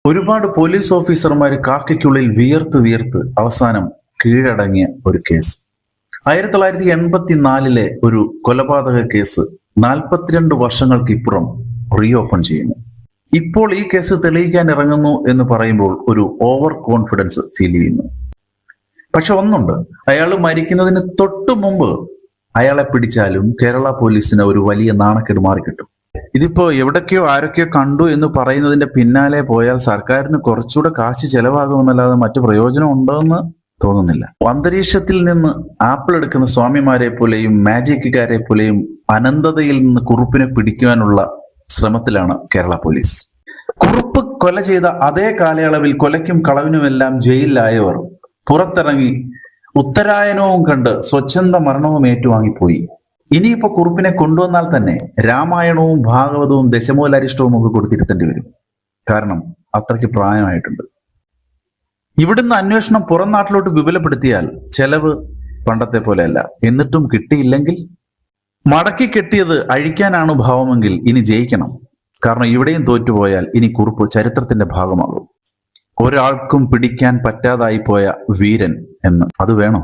ഒരുപാട് പോലീസ് ഓഫീസർമാർ കാക്കയ്ക്കുള്ളിൽ വിയർത്ത് വിയർത്ത് അവസാനം കീഴടങ്ങിയ ഒരു കേസ്. 1984 ഒരു കൊലപാതക കേസ് 42 വർഷങ്ങൾക്കിപ്പുറം റീഓപ്പൺ ചെയ്യുന്നു. ഇപ്പോൾ ഈ കേസ് തെളിയിക്കാൻ ഇറങ്ങുന്നു എന്ന് പറയുമ്പോൾ ഒരു ഓവർ കോൺഫിഡൻസ് ഫീൽ ചെയ്യുന്നു. പക്ഷെ ഒന്നുണ്ട്, അയാൾ മരിക്കുന്നതിന് തൊട്ടു മുമ്പ് അയാളെ പിടിച്ചാലും കേരള പോലീസിന് ഒരു വലിയ നാണക്കേട് മാറിക്കിട്ടും. ഇതിപ്പോ എവിടൊക്കെയോ ആരൊക്കെയോ കണ്ടു എന്ന് പറയുന്നതിന്റെ പിന്നാലെ പോയാൽ സർക്കാരിന് കുറച്ചുകൂടെ കാശ് ചെലവാകുമെന്നല്ലാതെ മറ്റു പ്രയോജനം ഉണ്ടോയെന്ന് തോന്നുന്നില്ല. അന്തരീക്ഷത്തിൽ നിന്ന് ആപ്പിൾ എടുക്കുന്ന സ്വാമിമാരെ പോലെയും മാജിക്കുകാരെ പോലെയും അനന്തതയിൽ നിന്ന് കുറുപ്പിനെ പിടിക്കുവാനുള്ള ശ്രമത്തിലാണ് കേരള പോലീസ്. കുറുപ്പ് കൊല ചെയ്ത അതേ കാലയളവിൽ കൊലയ്ക്കും കളവിനുമെല്ലാം ജയിലിലായവർ പുറത്തിറങ്ങി ഉത്തരായനവും കണ്ട് സ്വച്ഛന്ത മരണവും ഏറ്റുവാങ്ങിപ്പോയി. ഇനിയിപ്പോ കുറുപ്പിനെ കൊണ്ടുവന്നാൽ തന്നെ രാമായണവും ഭാഗവതവും ദശമൂലാരിഷ്ടവും ഒക്കെ കൊടുത്തിരുത്തേണ്ടി വരും. കാരണം അത്രയ്ക്ക് പ്രായമായിട്ടുണ്ട്. ഇവിടുന്ന് അന്വേഷണം പുറം നാട്ടിലോട്ട് വിപുലപ്പെടുത്തിയാൽ ചെലവ് പണ്ടത്തെ പോലെയല്ല. എന്നിട്ടും കിട്ടിയില്ലെങ്കിൽ മടക്കി കെട്ടിയത് അഴിക്കാനാണ് ഭാവമെങ്കിൽ ഇനി ജയിക്കണം. കാരണം ഇവിടെയും തോറ്റുപോയാൽ ഇനി കുറുപ്പ് ചരിത്രത്തിന്റെ ഭാഗമാകും. ഒരാൾക്കും പിടിക്കാൻ പറ്റാതായി പോയ വീരൻ എന്ന്. അത് വേണോ?